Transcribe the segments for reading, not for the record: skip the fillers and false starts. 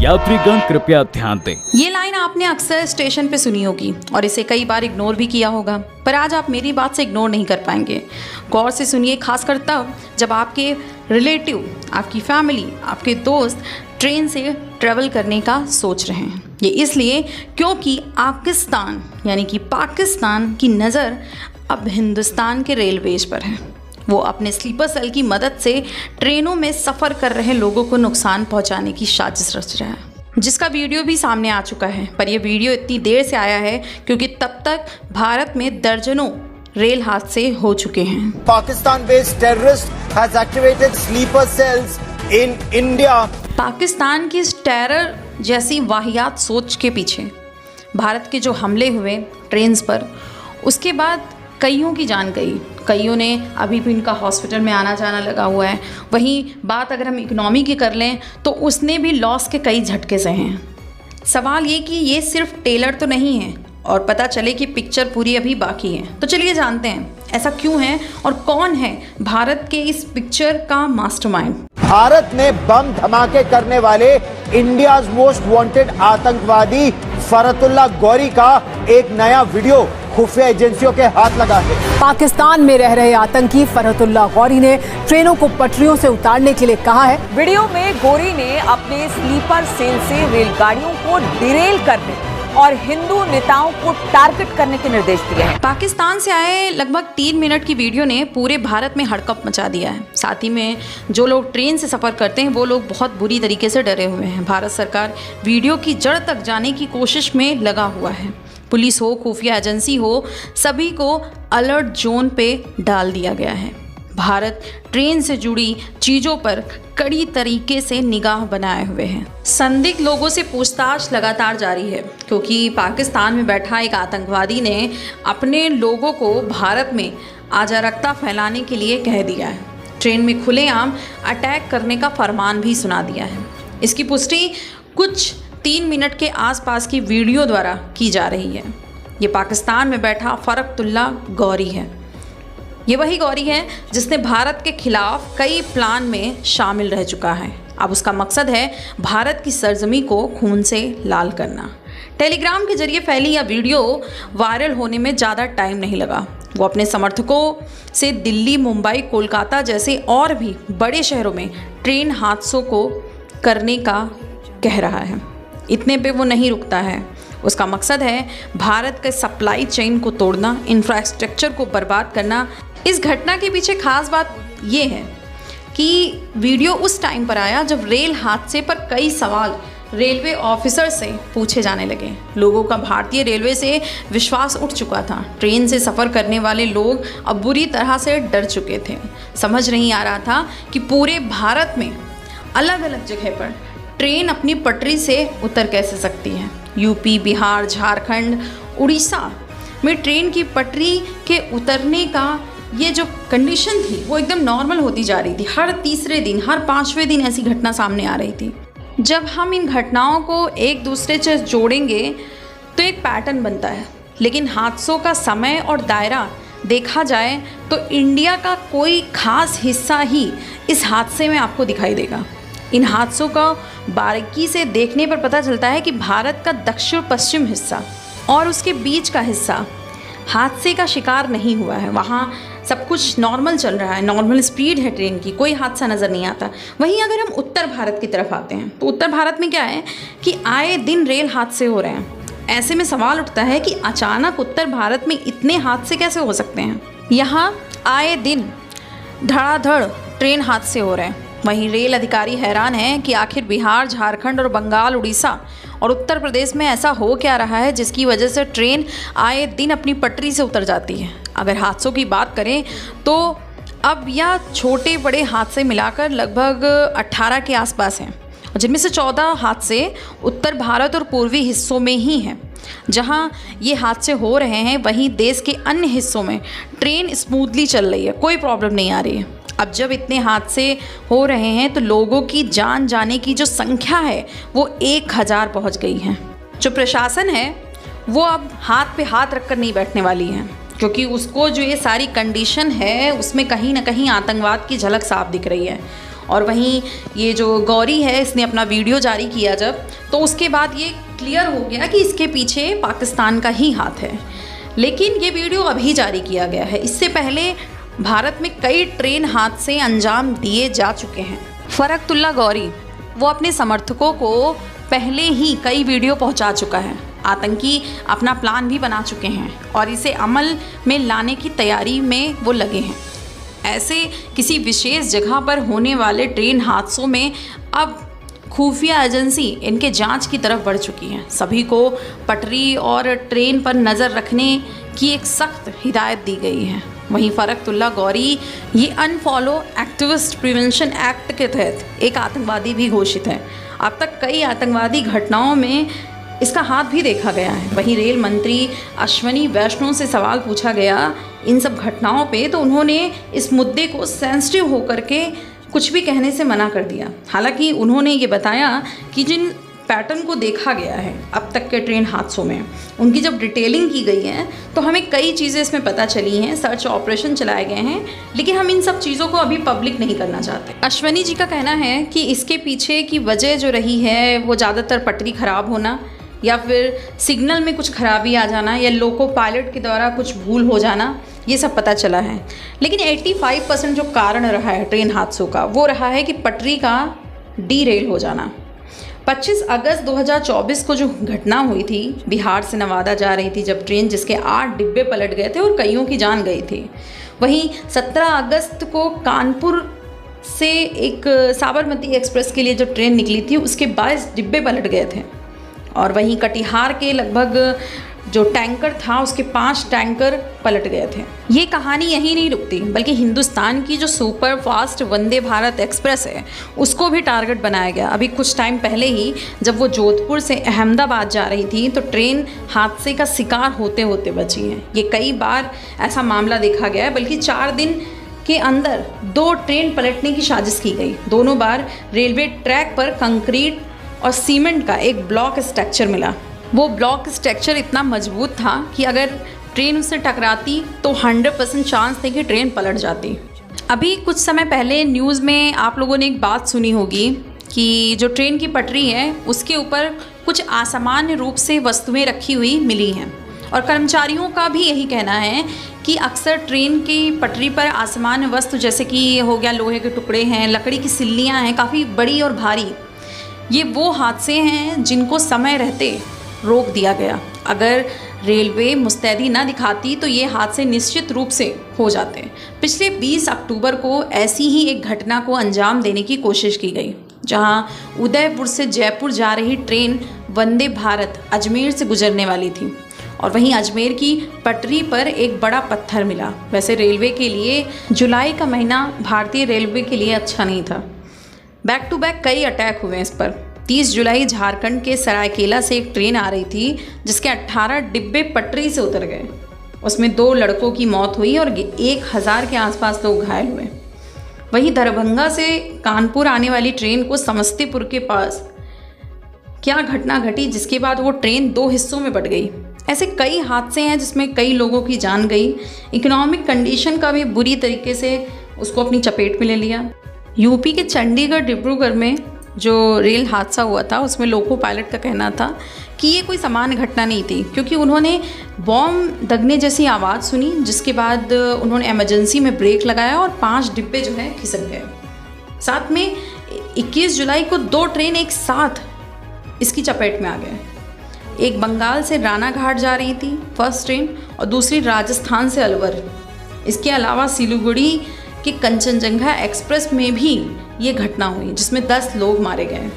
यात्रीगण कृपया ध्यान दें। ये लाइन आपने अक्सर स्टेशन पे सुनी होगी और इसे कई बार इग्नोर भी किया होगा, पर आज आप मेरी बात से इग्नोर नहीं कर पाएंगे। गौर से सुनिए, खासकर तब जब आपके रिलेटिव, आपकी फैमिली, आपके दोस्त ट्रेन से ट्रैवल करने का सोच रहे हैं। ये इसलिए क्योंकि पाकिस्तान यानी कि पाकिस्तान की नज़र अब हिंदुस्तान के रेलवेज पर है। वो अपने स्लीपर सेल की मदद से ट्रेनों में सफ़र कर रहे लोगों को नुकसान पहुंचाने की साजिश रच रहा है, जिसका वीडियो भी सामने आ चुका है। पर यह वीडियो इतनी देर से आया है क्योंकि तब तक भारत में दर्जनों रेल हादसे हो चुके हैं। Pakistan based terrorist has activated sleeper cells in India. Pakistan की इस टेरर जैसी वाहियात सोच के पीछे भारत के जो हमले हुए ट्रेन्स पर, उसके बाद कईयों की जान गई, कईयों ने अभी भी इनका हॉस्पिटल में आना जाना लगा हुआ है। वहीं बात अगर हम इकोनॉमी की कर लें तो उसने भी लॉस के कई झटके सहे हैं। सवाल ये कि ये सिर्फ टेलर तो नहीं है और पता चले कि पिक्चर पूरी अभी बाकी है। तो चलिए जानते हैं ऐसा क्यों है और कौन है भारत के इस पिक्चर का मास्टरमाइंड। भारत में बम धमाके करने वाले इंडियाज मोस्ट वांटेड आतंकवादी फरतुल्ला गौरी का एक नया वीडियो खुफिया एजेंसियों के हाथ लगा है। पाकिस्तान में रह रहे आतंकी फरतुल्ला गौरी ने ट्रेनों को पटरियों से उतारने के लिए कहा है। वीडियो में गौरी ने अपने स्लीपर सेल से रेलगाड़ियों को डिरेल करने और हिंदू नेताओं को टारगेट करने के निर्देश दिए हैं। पाकिस्तान से आए लगभग 3 मिनट की वीडियो ने पूरे भारत में हड़कंप मचा दिया है। साथ ही में जो लोग ट्रेन से सफ़र करते हैं वो लोग बहुत बुरी तरीके से डरे हुए हैं। भारत सरकार वीडियो की जड़ तक जाने की कोशिश में लगा हुआ है। पुलिस हो, खुफिया एजेंसी हो, सभी को अलर्ट जोन पे डाल दिया गया है। भारत ट्रेन से जुड़ी चीज़ों पर कड़ी तरीके से निगाह बनाए हुए हैं। संदिग्ध लोगों से पूछताछ लगातार जारी है क्योंकि पाकिस्तान में बैठा एक आतंकवादी ने अपने लोगों को भारत में अराजकता फैलाने के लिए कह दिया है। ट्रेन में खुलेआम अटैक करने का फरमान भी सुना दिया है। इसकी पुष्टि कुछ 3 मिनट के आसपास की वीडियो द्वारा की जा रही है। ये पाकिस्तान में बैठा फरतुल्ला गौरी है। ये वही गौरी है जिसने भारत के खिलाफ कई प्लान में शामिल रह चुका है। अब उसका मकसद है भारत की सरजमी को खून से लाल करना। टेलीग्राम के जरिए फैली यह वीडियो वायरल होने में ज़्यादा टाइम नहीं लगा। वो अपने समर्थकों से दिल्ली, मुंबई, कोलकाता जैसे और भी बड़े शहरों में ट्रेन हादसों को करने का कह रहा है। इतने पे वो नहीं रुकता है। उसका मकसद है भारत के सप्लाई चेन को तोड़ना, इंफ्रास्ट्रक्चर को बर्बाद करना। इस घटना के पीछे खास बात ये है कि वीडियो उस टाइम पर आया जब रेल हादसे पर कई सवाल रेलवे ऑफिसर से पूछे जाने लगे। लोगों का भारतीय रेलवे से विश्वास उठ चुका था। ट्रेन से सफ़र करने वाले लोग अब बुरी तरह से डर चुके थे। समझ नहीं आ रहा था कि पूरे भारत में अलग अलग जगह पर ट्रेन अपनी पटरी से उतर कैसे सकती है। यूपी, बिहार, झारखंड, उड़ीसा में ट्रेन की पटरी के उतरने का ये जो कंडीशन थी वो एकदम नॉर्मल होती जा रही थी। हर तीसरे दिन, हर 5वें दिन ऐसी घटना सामने आ रही थी। जब हम इन घटनाओं को एक दूसरे से जोड़ेंगे तो एक पैटर्न बनता है, लेकिन हादसों का समय और दायरा देखा जाए तो इंडिया का कोई खास हिस्सा ही इस हादसे में आपको दिखाई देगा। इन हादसों का बारीकी से देखने पर पता चलता है कि भारत का दक्षिण पश्चिम हिस्सा और उसके बीच का हिस्सा हादसे का शिकार नहीं हुआ है। वहाँ सब कुछ नॉर्मल चल रहा है, नॉर्मल स्पीड है ट्रेन की, कोई हादसा नज़र नहीं आता। वहीं अगर हम उत्तर भारत की तरफ आते हैं तो उत्तर भारत में क्या है कि आए दिन रेल हादसे हो रहे हैं। ऐसे में सवाल उठता है कि अचानक उत्तर भारत में इतने हादसे कैसे हो सकते हैं। यहाँ आए दिन धड़ाधड़ ट्रेन हादसे हो रहे हैं। वहीं रेल अधिकारी हैरान हैं कि आखिर बिहार, झारखंड और बंगाल, उड़ीसा और उत्तर प्रदेश में ऐसा हो क्या रहा है जिसकी वजह से ट्रेन आए दिन अपनी पटरी से उतर जाती है। अगर हादसों की बात करें तो अब यह छोटे बड़े हादसे मिलाकर लगभग 18 के आसपास हैं, जिनमें से 14 हादसे उत्तर भारत और पूर्वी हिस्सों में ही हैं। जहां ये हादसे हो रहे हैं वहीं देश के अन्य हिस्सों में ट्रेन स्मूथली चल रही है, कोई प्रॉब्लम नहीं आ रही है। अब जब इतने हादसे हो रहे हैं तो लोगों की जान जाने की जो संख्या है वो 1000 पहुंच गई है। जो प्रशासन है वो अब हाथ पे हाथ रखकर नहीं बैठने वाली है, क्योंकि उसको जो ये सारी कंडीशन है उसमें कहीं ना कहीं आतंकवाद की झलक साफ दिख रही है। और वहीं ये जो गौरी है, इसने अपना वीडियो जारी किया जब, तो उसके बाद ये क्लियर हो गया कि इसके पीछे पाकिस्तान का ही हाथ है। लेकिन ये वीडियो अभी जारी किया गया है, इससे पहले भारत में कई ट्रेन हादसे अंजाम दिए जा चुके हैं। फरकतुल्ला गौरी वो अपने समर्थकों को पहले ही कई वीडियो पहुंचा चुका है। आतंकी अपना प्लान भी बना चुके हैं और इसे अमल में लाने की तैयारी में वो लगे हैं। ऐसे किसी विशेष जगह पर होने वाले ट्रेन हादसों में अब खुफिया एजेंसी इनके जांच की तरफ बढ़ चुकी है। सभी को पटरी और ट्रेन पर नज़र रखने की एक सख्त हिदायत दी गई है। वहीं फरकतुल्ला गौरी ये अनफॉलो एक्टिविस्ट प्रिवेंशन एक्ट के तहत एक आतंकवादी भी घोषित है। अब तक कई आतंकवादी घटनाओं में इसका हाथ भी देखा गया है। वहीं रेल मंत्री अश्वनी वैष्णव से सवाल पूछा गया इन सब घटनाओं पे, तो उन्होंने इस मुद्दे को सेंसिटिव होकर के कुछ भी कहने से मना कर दिया। हालांकि उन्होंने ये बताया कि जिन पैटर्न को देखा गया है अब तक के ट्रेन हादसों में, उनकी जब डिटेलिंग की गई है तो हमें कई चीज़ें इसमें पता चली हैं, सर्च ऑपरेशन चलाए गए हैं, लेकिन हम इन सब चीज़ों को अभी पब्लिक नहीं करना चाहते। अश्वनी जी का कहना है कि इसके पीछे की वजह जो रही है वो ज़्यादातर पटरी ख़राब होना या फिर सिग्नल में कुछ खराबी आ जाना या लोको पायलट के द्वारा कुछ भूल हो जाना, ये सब पता चला है। लेकिन 85% जो कारण रहा है ट्रेन हादसों का वो रहा है कि पटरी का डीरेल हो जाना। 25 अगस्त 2024 को जो घटना हुई थी, बिहार से नवादा जा रही थी जब ट्रेन, जिसके 8 डिब्बे पलट गए थे और कईयों की जान गई थी। वहीं 17 अगस्त को कानपुर से एक साबरमती एक्सप्रेस के लिए जो ट्रेन निकली थी उसके 22 डिब्बे पलट गए थे। और वहीं कटिहार के लगभग जो टैंकर था उसके 5 टैंकर पलट गए थे। ये कहानी यहीं नहीं रुकती, बल्कि हिंदुस्तान की जो super fast Vande Bharat express है उसको भी टारगेट बनाया गया। अभी कुछ टाइम पहले ही जब वो जोधपुर से अहमदाबाद जा रही थी तो ट्रेन हादसे का शिकार होते होते बची है। ये कई बार ऐसा मामला देखा गया है, बल्कि 4 दिन के अंदर 2 ट्रेन पलटने की साजिश की गई। दोनों बार रेलवे ट्रैक पर कंक्रीट और सीमेंट का एक ब्लॉक स्ट्रक्चर मिला। वो ब्लॉक स्ट्रक्चर इतना मजबूत था कि अगर ट्रेन उससे टकराती तो 100% चांस थे कि ट्रेन पलट जाती। अभी कुछ समय पहले न्यूज़ में आप लोगों ने एक बात सुनी होगी कि जो ट्रेन की पटरी है उसके ऊपर कुछ असामान्य रूप से वस्तुएं रखी हुई मिली हैं, और कर्मचारियों का भी यही कहना है कि अक्सर ट्रेन की पटरी पर असामान्य वस्तु, जैसे कि हो गया लोहे के टुकड़े हैं, लकड़ी की सिल्लियाँ हैं काफ़ी बड़ी और भारी, ये वो हादसे हैं जिनको समय रहते रोक दिया गया। अगर रेलवे मुस्तैदी न दिखाती तो ये हादसे निश्चित रूप से हो जाते। पिछले 20 अक्टूबर को ऐसी ही एक घटना को अंजाम देने की कोशिश की गई, जहां उदयपुर से जयपुर जा रही ट्रेन वंदे भारत अजमेर से गुजरने वाली थी, और वहीं अजमेर की पटरी पर एक बड़ा पत्थर मिला। वैसे रेलवे के लिए जुलाई का महीना भारतीय रेलवे के लिए अच्छा नहीं था। बैक टू बैक कई अटैक हुए इस पर। 30 जुलाई झारखंड के सरायकेला से एक ट्रेन आ रही थी जिसके 18 डिब्बे पटरी से उतर गए। उसमें 2 लड़कों की मौत हुई और 1000 के आसपास लोग घायल हुए। वहीं दरभंगा से कानपुर आने वाली ट्रेन को समस्तीपुर के पास क्या घटना घटी जिसके बाद वो ट्रेन 2 हिस्सों में बट गई। ऐसे कई हादसे हैं जिसमें कई लोगों की जान गई। इकोनॉमिक कंडीशन का भी बुरी तरीके से उसको अपनी चपेट में ले लिया। यूपी के चंडीगढ़ डिब्रूगढ़ में जो रेल हादसा हुआ था उसमें लोको पायलट का कहना था कि ये कोई सामान्य घटना नहीं थी, क्योंकि उन्होंने बॉम्ब दगने जैसी आवाज़ सुनी, जिसके बाद उन्होंने इमरजेंसी में ब्रेक लगाया और 5 डिब्बे जो है खिसक गए। साथ में 21 जुलाई को 2 ट्रेन एक साथ इसकी चपेट में आ गए। एक बंगाल से रानाघाट जा रही थी फर्स्ट ट्रेन, और दूसरी राजस्थान से अलवर। इसके अलावा सिलीगुड़ी कि कंचनजंगा एक्सप्रेस में भी ये घटना हुई जिसमें 10 लोग मारे गए।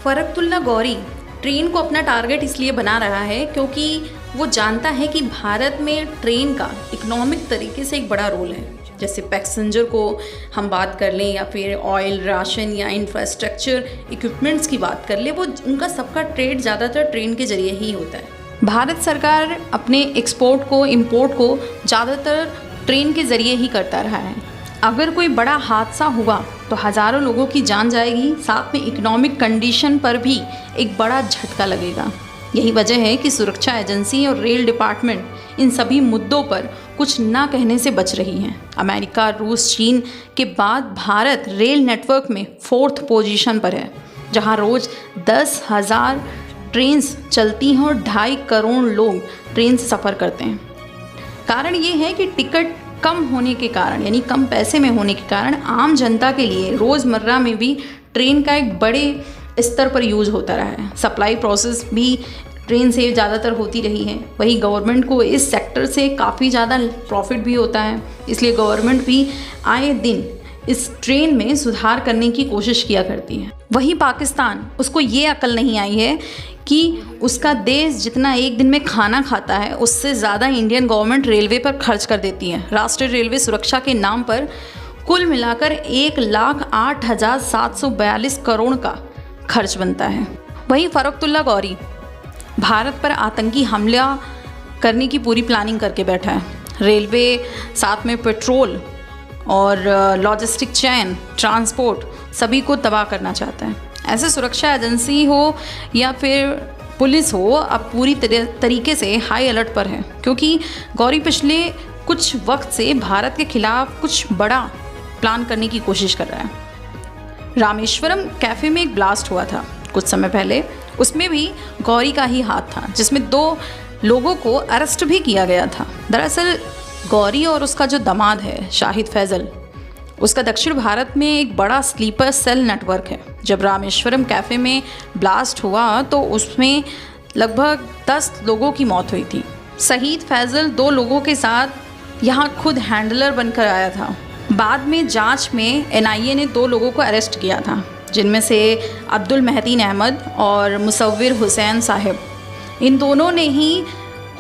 फरकतुल्ला गौरी ट्रेन को अपना टारगेट इसलिए बना रहा है क्योंकि वो जानता है कि भारत में ट्रेन का इकोनॉमिक तरीके से एक बड़ा रोल है। जैसे पैसेंजर को हम बात कर लें या फिर ऑयल, राशन या इंफ्रास्ट्रक्चर इक्विपमेंट्स की बात कर ले, वो उनका सबका ट्रेड ज़्यादातर ट्रेन के जरिए ही होता है। भारत सरकार अपने एक्सपोर्ट को, इंपोर्ट को ज़्यादातर ट्रेन के ज़रिए ही करता रहा है। अगर कोई बड़ा हादसा हुआ तो हज़ारों लोगों की जान जाएगी, साथ में इकोनॉमिक कंडीशन पर भी एक बड़ा झटका लगेगा। यही वजह है कि सुरक्षा एजेंसी और रेल डिपार्टमेंट इन सभी मुद्दों पर कुछ ना कहने से बच रही हैं। अमेरिका, रूस, चीन के बाद भारत रेल नेटवर्क में 4th पोजीशन पर है, जहां रोज़ 10,000 ट्रेन्स चलती हैं और 2.5 करोड़ लोग ट्रेन से सफ़र करते हैं। कारण ये है कि टिकट कम होने के कारण, यानी कम पैसे में होने के कारण, आम जनता के लिए रोज़मर्रा में भी ट्रेन का एक बड़े स्तर पर यूज़ होता रहा है। सप्लाई प्रोसेस भी ट्रेन से ज़्यादातर होती रही है। वही गवर्नमेंट को इस सेक्टर से काफ़ी ज़्यादा प्रॉफिट भी होता है, इसलिए गवर्नमेंट भी आए दिन इस ट्रेन में सुधार करने की कोशिश किया करती है। वहीं पाकिस्तान, उसको ये अकल नहीं आई है कि उसका देश जितना एक दिन में खाना खाता है उससे ज़्यादा इंडियन गवर्नमेंट रेलवे पर खर्च कर देती है। राष्ट्रीय रेलवे सुरक्षा के नाम पर कुल मिलाकर 1,08,742 करोड़ का खर्च बनता है। वहीं फ़रुख्तुल्लाह गौरी भारत पर आतंकी हमला करने की पूरी प्लानिंग करके बैठा है। रेलवे, साथ में पेट्रोल और लॉजिस्टिक चैन, ट्रांसपोर्ट, सभी को तबाह करना चाहता है। ऐसे सुरक्षा एजेंसी हो या फिर पुलिस हो, अब पूरी तरीके से हाई अलर्ट पर है, क्योंकि गौरी पिछले कुछ वक्त से भारत के खिलाफ कुछ बड़ा प्लान करने की कोशिश कर रहा है। रामेश्वरम कैफ़े में एक ब्लास्ट हुआ था कुछ समय पहले, उसमें भी गौरी का ही हाथ था, जिसमें 2 लोगों को अरेस्ट भी किया गया था। दरअसल गौरी और उसका जो दामाद है शाहिद फैज़ल, उसका दक्षिण भारत में एक बड़ा स्लीपर सेल नेटवर्क है। जब रामेश्वरम कैफ़े में ब्लास्ट हुआ तो उसमें लगभग 10 लोगों की मौत हुई थी। शहीद फैज़ल 2 लोगों के साथ यहाँ खुद हैंडलर बनकर आया था। बाद में जांच में NIA ने 2 लोगों को अरेस्ट किया था, जिनमें से अब्दुल महतीन अहमद और मुसव्विर हुसैन साहिब। इन दोनों ने ही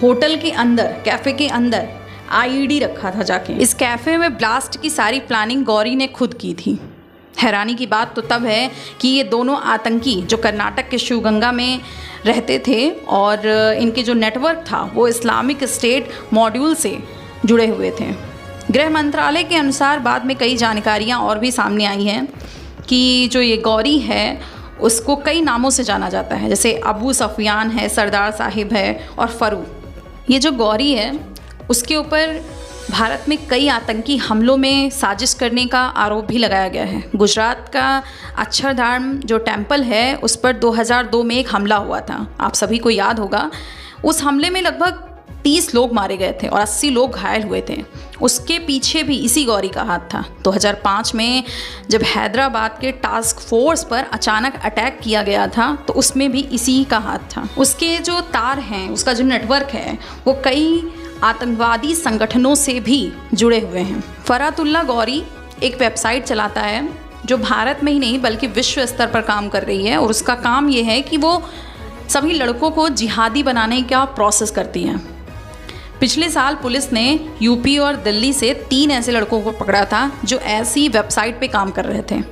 होटल के अंदर, कैफ़े के अंदर IED रखा था जाके। इस कैफ़े में ब्लास्ट की सारी प्लानिंग गौरी ने खुद की थी। हैरानी की बात तो तब है कि ये दोनों आतंकी जो कर्नाटक के शिवगंगा में रहते थे और इनके जो नेटवर्क था वो इस्लामिक स्टेट मॉड्यूल से जुड़े हुए थे। गृह मंत्रालय के अनुसार बाद में कई जानकारियाँ और भी सामने आई हैं कि जो ये गौरी है उसको कई नामों से जाना जाता है, जैसे अबू सफियान है, सरदार साहिब है और फ़रूक। ये जो गौरी है उसके ऊपर भारत में कई आतंकी हमलों में साजिश करने का आरोप भी लगाया गया है। गुजरात का अक्षरधाम जो टेम्पल है उस पर 2002 में एक हमला हुआ था, आप सभी को याद होगा। उस हमले में लगभग 30 लोग मारे गए थे और 80 लोग घायल हुए थे। उसके पीछे भी इसी गौरी का हाथ था। 2005 में जब हैदराबाद के टास्क फोर्स पर अचानक अटैक किया गया था तो उसमें भी इसी का हाथ था। उसके जो तार हैं, उसका जो नेटवर्क है वो कई आतंकवादी संगठनों से भी जुड़े हुए हैं। फ़रुख्तुल्लाह गौरी एक वेबसाइट चलाता है जो भारत में ही नहीं बल्कि विश्व स्तर पर काम कर रही है, और उसका काम ये है कि वो सभी लड़कों को जिहादी बनाने का प्रोसेस करती है। पिछले साल पुलिस ने यूपी और दिल्ली से 3 ऐसे लड़कों को पकड़ा था जो ऐसी वेबसाइट पे काम कर रहे थे।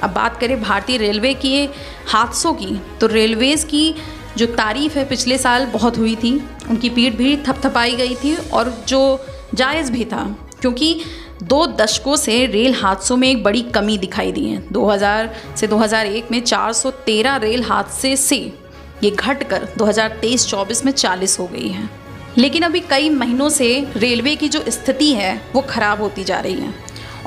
अब बात करें भारतीय रेलवे के हादसों की, तो रेलवेज़ की जो तारीफ़ है पिछले साल बहुत हुई थी, उनकी पीठ भी थपथपाई गई थी, और जो जायज़ भी था, क्योंकि 2 दशकों से रेल हादसों में एक बड़ी कमी दिखाई दी है। 2000 से 2001 में 413 रेल हादसे से ये घटकर 2023-24 में 40 हो गई है। लेकिन अभी कई महीनों से रेलवे की जो स्थिति है वो ख़राब होती जा रही है,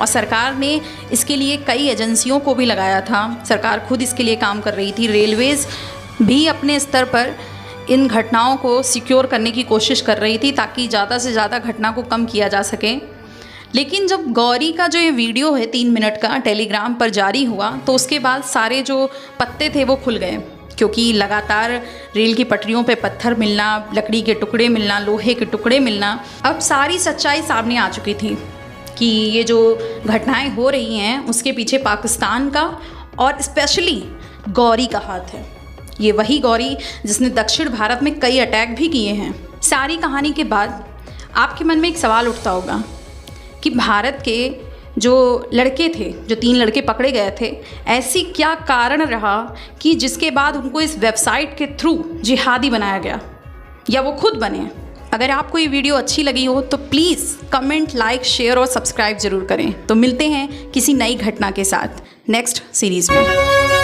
और सरकार ने इसके लिए कई एजेंसियों को भी लगाया था। सरकार खुद इसके लिए काम कर रही थी। रेलवेज़ भी अपने स्तर पर इन घटनाओं को सिक्योर करने की कोशिश कर रही थी ताकि ज़्यादा से ज़्यादा घटना को कम किया जा सके। लेकिन जब गौरी का जो ये वीडियो है 3 मिनट का टेलीग्राम पर जारी हुआ तो उसके बाद सारे जो पत्ते थे वो खुल गए, क्योंकि लगातार रेल की पटरियों पे पत्थर मिलना, लकड़ी के टुकड़े मिलना, लोहे के टुकड़े मिलना, अब सारी सच्चाई सामने आ चुकी थी कि ये जो घटनाएं हो रही हैं उसके पीछे पाकिस्तान का और स्पेशली गौरी का हाथ है। ये वही गौरी जिसने दक्षिण भारत में कई अटैक भी किए हैं। सारी कहानी के बाद आपके मन में एक सवाल उठता होगा कि भारत के जो लड़के थे, जो 3 लड़के पकड़े गए थे, ऐसी क्या कारण रहा कि जिसके बाद उनको इस वेबसाइट के थ्रू जिहादी बनाया गया, या वो खुद बने। अगर आपको ये वीडियो अच्छी लगी हो तो प्लीज़ कमेंट, लाइक, शेयर और सब्सक्राइब ज़रूर करें। तो मिलते हैं किसी नई घटना के साथ नेक्स्ट सीरीज़ में।